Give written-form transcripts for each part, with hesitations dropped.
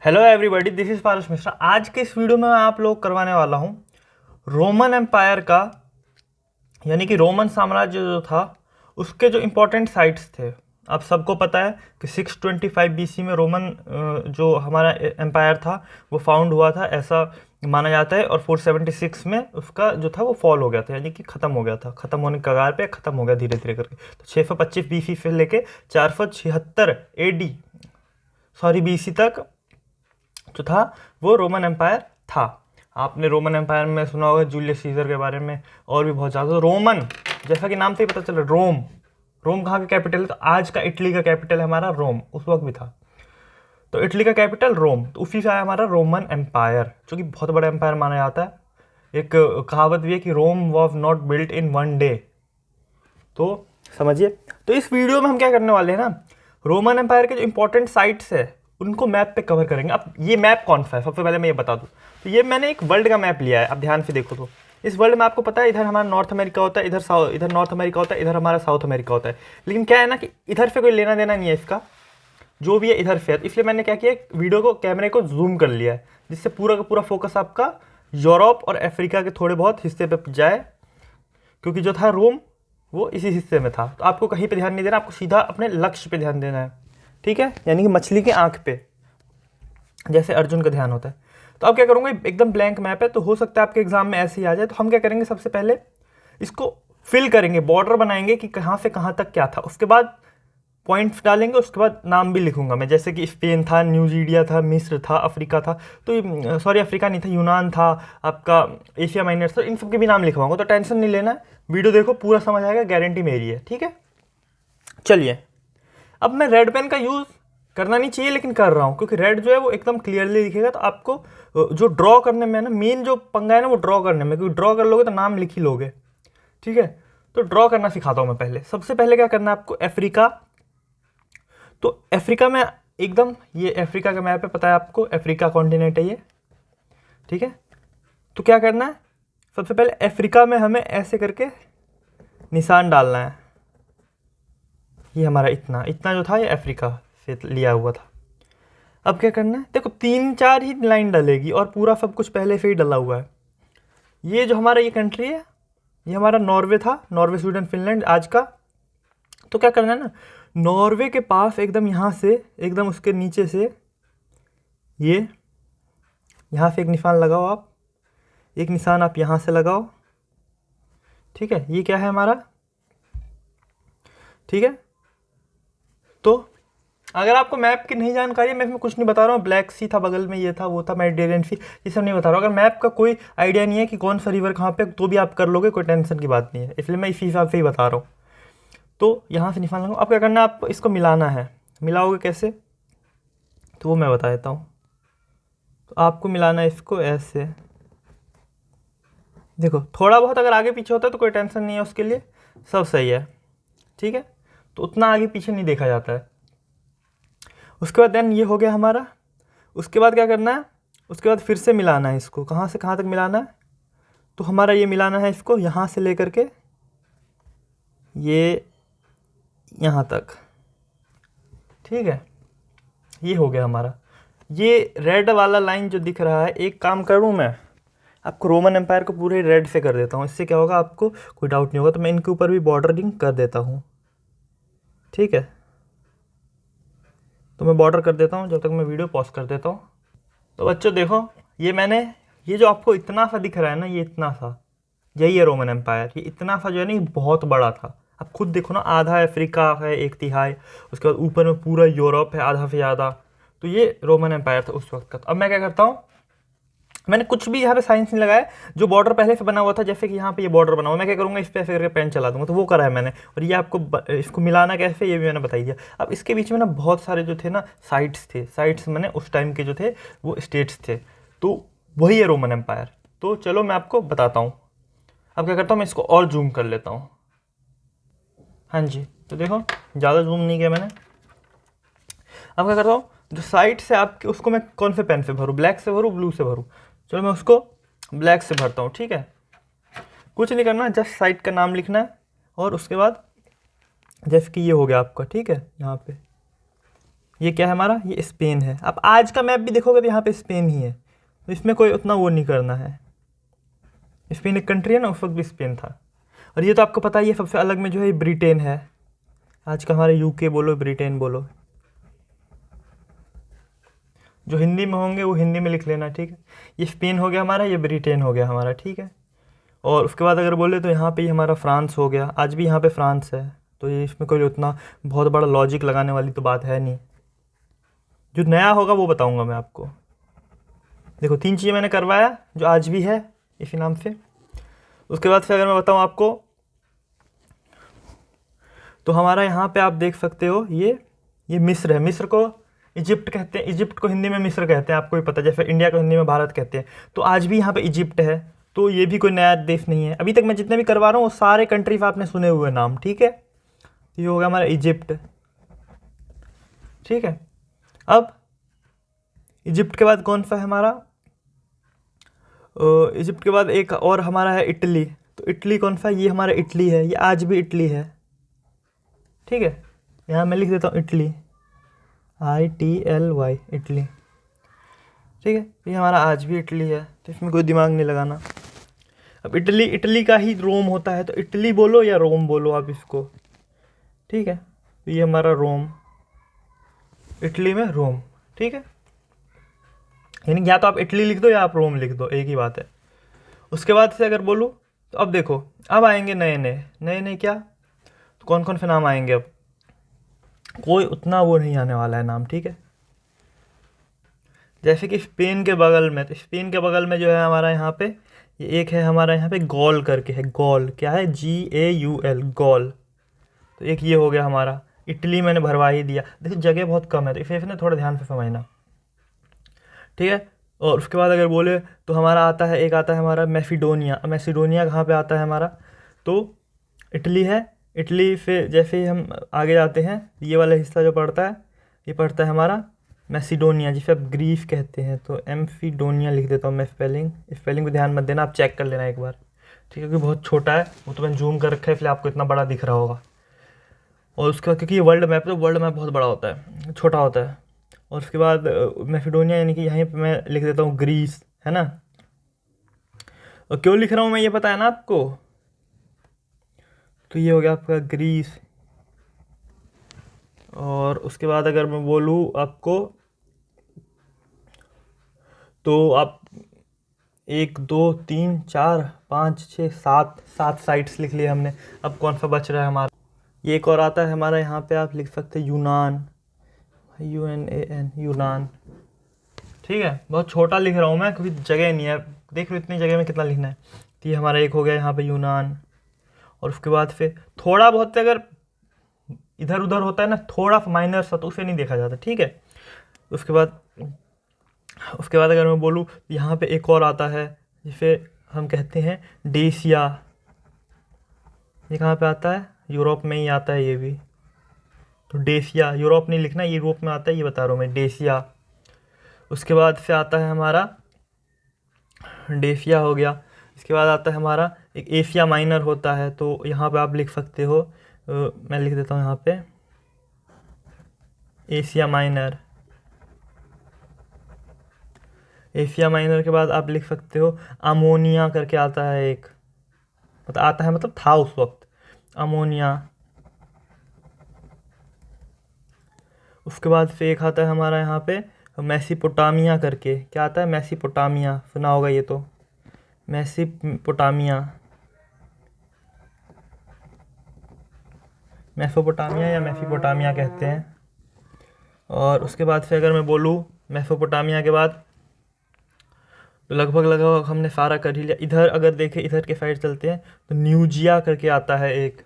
Hello everybody, this is पारस मिश्रा। आज के इस वीडियो में मैं आप लोग करवाने वाला हूँ रोमन एम्पायर का, यानी कि रोमन साम्राज्य जो था उसके जो इम्पोर्टेंट साइट्स थे। आप सबको पता है कि 625 बीसी में रोमन जो हमारा एम्पायर था वो फाउंड हुआ था, ऐसा माना जाता है। और 476 में उसका जो था वो फॉल हो गया था, यानी कि ख़त्म हो गया था, ख़त्म होने के कगार पे ख़त्म हो गया धीरे धीरे करके। तो 625 बीसी से लेके 476 एडी बीसी तक जो था वो रोमन एम्पायर था। आपने रोमन एम्पायर में सुना होगा जूलियस सीजर के बारे में, और भी बहुत ज़्यादा। तो रोमन, जैसा कि नाम से ही पता चला, रोम। रोम कहाँ का कैपिटल है? तो आज का इटली का कैपिटल है हमारा रोम, उस वक्त भी था। तो इटली का कैपिटल रोम, तो उसी से आया हमारा रोमन एम्पायर, जो कि बहुत बड़ा एम्पायर माना जाता है। एक कहावत भी है कि Rome was not built in one day. तो समझिए, तो इस वीडियो में हम क्या करने वाले हैं ना, रोमन एम्पायर के जो इंपॉर्टेंट साइट्स है उनको मैप पे कवर करेंगे। अब ये मैप कौन सा है, सबसे पहले मैं ये बता दूं। तो ये मैंने एक वर्ल्ड का मैप लिया है, अब ध्यान से देखो। तो इस वर्ल्ड में आपको पता है, इधर हमारा नॉर्थ अमेरिका होता है, इधर नॉर्थ अमेरिका होता है, इधर हमारा साउथ अमेरिका होता है। लेकिन क्या है ना कि इधर से कोई लेना देना नहीं है इसका, जो भी है इधर से है। तो इसलिए मैंने क्या किया, वीडियो को, कैमरे को जूम कर लिया है, जिससे पूरा का पूरा फोकस आपका यूरोप और अफ्रीका के थोड़े बहुत हिस्से पे जाए, क्योंकि जो था रोम वो इसी हिस्से में था। तो आपको कहीं पे ध्यान नहीं देना, आपको सीधा अपने लक्ष्य पे ध्यान देना है, ठीक है? यानी कि मछली की आंख पे, जैसे अर्जुन का ध्यान होता है। तो अब क्या करूँगा, एकदम ब्लैंक मैप है, तो हो सकता है आपके एग्जाम में ऐसे ही आ जाए। तो हम क्या करेंगे, सबसे पहले इसको फिल करेंगे, बॉर्डर बनाएंगे कि कहाँ से कहाँ तक क्या था। उसके बाद पॉइंट्स डालेंगे, उसके बाद नाम भी लिखूंगा मैं, जैसे कि स्पेन था, न्यूजीरिया था, मिस्र था, अफ्रीका था, तो सॉरी अफ्रीका नहीं था, यूनान था, आपका एशिया माइनर था, इन सब के भी नाम लिखवाऊंगा। तो टेंशन नहीं लेना है, वीडियो देखो पूरा समझ आएगा, गारंटी मेरी है, ठीक है? चलिए, अब मैं रेड पेन का यूज़ करना नहीं चाहिए लेकिन कर रहा हूँ, क्योंकि रेड जो है वो एकदम क्लियरली दिखेगा। तो आपको जो ड्रॉ करने में ना, मेन जो पंगा है ना वो ड्रॉ करने में, क्योंकि ड्रॉ कर लोगे तो नाम लिख ही लोगे, ठीक है? तो ड्रॉ करना सिखाता हूँ मैं पहले। सबसे पहले क्या करना है आपको, अफ्रीका। तो अफ्रीका में एकदम, ये अफ्रीका का मैप है, पता है आपको, अफ्रीका कॉन्टिनेंट है ये, ठीक है? तो क्या करना है, सबसे पहले अफ्रीका में हमें ऐसे करके निशान डालना है। ये हमारा इतना इतना जो था ये अफ्रीका से लिया हुआ था। अब क्या करना है, देखो 3-4 ही लाइन डलेगी और पूरा सब कुछ पहले से ही डला हुआ है। ये जो हमारा ये कंट्री है, ये हमारा नॉर्वे था, नॉर्वे, स्वीडन, फिनलैंड आज का। तो क्या करना है ना, नॉर्वे के पास एकदम यहाँ से, एकदम उसके नीचे से, ये यहाँ से एक निशान लगाओ आप, एक निशान आप यहाँ से लगाओ, ठीक है? ये क्या है हमारा, ठीक है? तो अगर आपको मैप की नहीं जानकारी है, मैं इसमें कुछ नहीं बता रहा हूँ, ब्लैक सी था बगल में, ये था, वो था, मेडिटेरियन सी, ये सब नहीं बता रहा हूँ। अगर मैप का कोई आइडिया नहीं है कि कौन सा रिवर कहाँ पे, तो भी आप कर लोगे, कोई टेंशन की बात नहीं है, इसलिए मैं इसी हिसाब से ही बता रहा हूँ। तो यहाँ से निशान लगाओ। अब क्या करना है, आपको इसको मिलाना है। मिलाओगे कैसे, तो वो मैं बता देता हूँ। तो आपको मिलाना है इसको ऐसे, देखो थोड़ा बहुत अगर आगे पीछे होता है तो कोई टेंशन नहीं है, उसके लिए सब सही है, ठीक है? तो उतना आगे पीछे नहीं देखा जाता है। उसके बाद देन ये हो गया हमारा। उसके बाद क्या करना है, उसके बाद फिर से मिलाना है इसको, कहाँ से कहाँ तक मिलाना है, तो हमारा ये मिलाना है इसको यहाँ से लेकर के ये यहाँ तक, ठीक है? ये हो गया हमारा। ये रेड वाला लाइन जो दिख रहा है, एक काम करूँ मैं, आपको रोमन एम्पायर को पूरे रेड से कर देता हूँ, इससे क्या होगा, आपको कोई डाउट नहीं होगा। तो मैं इनके ऊपर भी बॉर्डरिंग कर देता हूँ, ठीक है? तो मैं बॉर्डर कर देता हूँ, जब तक मैं वीडियो पॉज कर देता हूँ। तो बच्चों देखो, ये मैंने, ये जो आपको इतना सा दिख रहा है ना, ये इतना सा, यही है रोमन एम्पायर। ये इतना सा जो है ना, ये बहुत बड़ा था। आप खुद देखो ना, आधा अफ्रीका है, 1/3, उसके बाद ऊपर में पूरा यूरोप है, आधा से ज़्यादा। तो ये रोमन एम्पायर था उस वक्त का। तो अब मैं क्या करता हूँ, मैंने कुछ भी यहाँ पे साइंस नहीं लगाया, जो बॉर्डर पहले से बना हुआ था, जैसे कि यहाँ पे ये बॉर्डर बना हुआ, मैं क्या करूँगा, इस पे ऐसे करके पेन चला दूंगा, तो वो करा है मैंने। और ये आपको इसको मिलाना कैसे, ये भी मैंने बताई दिया। अब इसके बीच में ना बहुत सारे जो थे ना साइट्स थे, साइट्स मैंने उस टाइम के जो थे वो स्टेट्स थे, तो वही है रोमन एम्पायर। तो चलो मैं आपको बताता हूँ। अब क्या करता हूँ, मैं इसको और जूम कर लेता हूँ। हाँ जी, तो देखो ज़्यादा जूम नहीं किया मैंने। अब क्या करता हूँ, जो साइट से आपके, उसको मैं कौन से पेन से भरूँ, ब्लैक से भरूँ, ब्लू से भरूँ? चलो मैं उसको ब्लैक से भरता हूँ, ठीक है? कुछ नहीं करना, जस्ट साइट का नाम लिखना है, और उसके बाद जैसे कि ये हो गया आपका, ठीक है? यहाँ पे ये क्या है हमारा, ये स्पेन है। अब आज का मैप भी देखोगे तो यहाँ पे स्पेन ही है, तो इसमें कोई उतना वो नहीं करना है। स्पेन एक कंट्री है ना, उस वक्त भी स्पेन था। और ये तो आपको पता ही है, सबसे अलग में जो है ब्रिटेन है। आज का हमारे यूके बोलो, ब्रिटेन बोलो, जो हिंदी में होंगे वो हिंदी में लिख लेना, ठीक है। ये स्पेन हो गया हमारा, ये ब्रिटेन हो गया हमारा, ठीक है। और उसके बाद अगर बोले तो यहाँ पे ही हमारा फ्रांस हो गया, आज भी यहाँ पे फ्रांस है। तो ये इसमें कोई उतना बहुत बड़ा लॉजिक लगाने वाली तो बात है नहीं। जो नया होगा वो बताऊँगा मैं आपको। देखो 3 चीज़ें मैंने करवाया जो आज भी है इसी नाम से। उसके बाद से अगर मैं बताऊँ आपको, तो हमारा यहाँ पे आप देख सकते हो ये मिस्र है। मिस्र को इजिप्ट कहते हैं, इजिप्ट को हिंदी में मिस्र कहते हैं, आपको भी पता है। जैसे इंडिया को हिंदी में भारत कहते हैं, तो आज भी यहाँ पे इजिप्ट है। तो ये भी कोई नया देश नहीं है। अभी तक मैं जितने भी करवा रहा हूँ वो सारे कंट्रीज आपने सुने हुए नाम, ठीक है। ये हो गया हमारा इजिप्ट, ठीक है। अब इजिप्ट के बाद कौन सा है हमारा, इजिप्ट के बाद एक और हमारा है इटली। तो इटली कौन सा, ये हमारा इटली है, ये आज भी इटली है, ठीक है। यहाँ मैं लिख देता हूँ इटली, ITLY, इटली, ठीक है। ये हमारा आज भी इटली है, तो इसमें कोई दिमाग नहीं लगाना। अब इटली, इटली का ही रोम होता है, तो इटली बोलो या रोम बोलो आप इसको, ठीक है। तो ये हमारा रोम, इटली में रोम, ठीक है। यानी या तो आप इटली लिख दो या आप रोम लिख दो, एक ही बात है। उसके बाद से अगर बोलूँ तो अब देखो, अब आएंगे नए नए क्या, तो कौन कौन से नाम आएंगे। अब कोई उतना वो नहीं आने वाला है नाम, ठीक है। जैसे कि स्पेन के बगल में, तो स्पेन के बगल में जो है हमारा यहाँ पे, ये एक है हमारा यहाँ पे गॉल करके है। गॉल क्या है, GAUL, गॉल। तो एक ये हो गया हमारा। इटली मैंने भरवा ही दिया। देखिए जगह बहुत कम है, तो इसे ना थोड़ा ध्यान से समझना, ठीक है। और उसके बाद अगर बोले तो हमारा आता है, एक आता है हमारा मैसिडोनिया। मैसिडोनिया कहाँ पे आता है हमारा, तो इटली है। इटली से जैसे ही हम आगे जाते हैं, ये वाला हिस्सा जो पड़ता है, ये पड़ता है हमारा मैसिडोनिया, जिसे आप ग्रीस कहते हैं। तो एम्फिडोनिया लिख देता हूँ मैं। स्पेलिंग को ध्यान मत देना, आप चेक कर लेना एक बार, ठीक है। क्योंकि बहुत छोटा है, वो तो मैंने जूम कर रखा है, इसलिए आपको इतना बड़ा दिख रहा होगा। और उसका क्योंकि ये वर्ल्ड मैप है, तो वर्ल्ड मैप बहुत बड़ा होता है, छोटा होता है। और उसके बाद मैसिडोनिया, यानी कि यहीं पे मैं लिख देता हूँ ग्रीस, है ना। और क्यों लिख रहा हूँ मैं, ये पता है ना आपको। तो ये हो गया आपका ग्रीस। और उसके बाद अगर मैं बोलूँ आपको, तो आप 1 2 3 4 5 6 7 साइट्स लिख लिए हमने। अब कौन सा बच रहा है हमारा, ये एक और आता है हमारा, यहाँ पे आप लिख सकते हैं यूनान, UNAN, यूनान, ठीक है। बहुत छोटा लिख रहा हूँ मैं क्योंकि जगह नहीं है, देख लो इतनी जगह में कितना लिखना है। तो ये हमारा एक हो गया यहाँ पे यूनान। और उसके बाद फिर थोड़ा बहुत अगर इधर उधर होता है ना, थोड़ा माइनर सा, तो उसे नहीं देखा जाता, ठीक है। उसके बाद अगर मैं बोलूँ, यहाँ पे एक और आता है जिसे हम कहते हैं डेसिया। ये कहाँ पे आता है, यूरोप में ही आता है ये भी। तो डेसिया, यूरोप नहीं लिखना, यूरोप में आता है, ये बता रहा हूँ मैं, डेसिया। उसके बाद से आता है हमारा डेसिया हो गया। इसके बाद आता है हमारा एक एशिया माइनर होता है, तो यहाँ पे आप लिख सकते हो, मैं लिख देता हूँ यहाँ पे एशिया माइनर। एशिया माइनर के बाद आप लिख सकते हो अमोनिया करके आता है एक, मतलब आता है मतलब था उस वक्त, अमोनिया। उसके बाद फिर एक आता है हमारा यहाँ पे मेसोपोटामिया करके, क्या आता है, मेसोपोटामिया, सुना होगा ये तो, मेसोपोटामिया, मेसोपोटामिया या मेसोपोटामिया कहते हैं। और उसके बाद फिर अगर मैं बोलूँ मेसोपोटामिया के बाद, तो लगभग हमने सारा कर ही लिया। इधर अगर देखें, इधर के साइड चलते हैं, तो न्यूजिया करके आता है एक,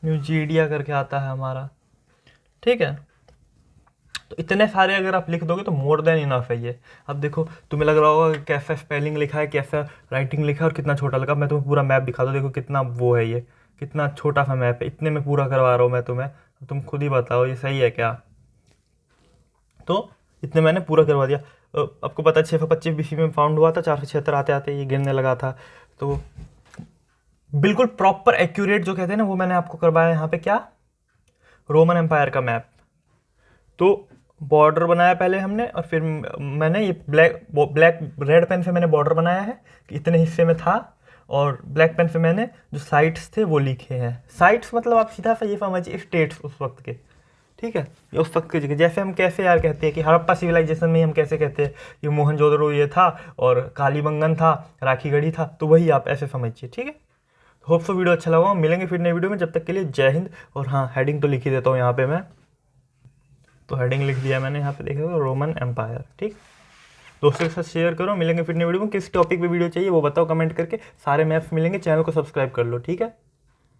न्यूजीडिया करके आता है हमारा, ठीक है। तो इतने सारे अगर आप लिख दोगे तो मोर देन इनफ है ये। अब देखो तुम्हें लग रहा होगा कि कैसा स्पेलिंग लिखा है, कैसा राइटिंग लिखा है और कितना छोटा लगा। मैं तुम्हें पूरा मैप दिखा दूँ, देखो कितना वो है, ये कितना छोटा सा मैप है, इतने में पूरा करवा रहा हूँ मैं तुम्हें। तुम खुद ही बताओ ये सही है क्या। तो इतने मैंने पूरा करवा दिया। आपको पता है 625 BC में फाउंड हुआ था, 476 आते आते ये गिरने लगा था। तो बिल्कुल प्रॉपर एक्यूरेट जो कहते हैं ना, वो मैंने आपको करवाया यहाँ पे क्या, रोमन एम्पायर का मैप। तो बॉर्डर बनाया पहले हमने, और फिर मैंने ये ब्लैक रेड पेन से मैंने बॉर्डर बनाया है कि इतने हिस्से में था, और ब्लैक पेन से मैंने जो साइट्स थे वो लिखे हैं। साइट्स मतलब आप सीधा सा ये समझिए स्टेट्स उस वक्त के, ठीक है, ये उस वक्त की जगह। जैसे हम कैसे यार कहते हैं कि हड़प्पा सिविलाइजेशन में हम कैसे कहते हैं ये मोहनजोदड़ो ये था और कालीबंगन था, राखीगढ़ी था, तो वही आप ऐसे समझिए, ठीक है। होप सो वीडियो अच्छा लगा, मिलेंगे फिर नई वीडियो में, जब तक के लिए जय हिंद। और हाँ, हेडिंग तो लिख ही देता हूँ यहाँ पे मैं, तो हेडिंग लिख दिया मैंने यहाँ पे, देखिएगा रोमन एम्पायर, ठीक। दोस्तों के साथ शेयर करो, मिलेंगे फिर नई वीडियो में। किस टॉपिक पे वीडियो चाहिए वो बताओ कमेंट करके, सारे मैप्स मिलेंगे, चैनल को सब्सक्राइब कर लो, ठीक है।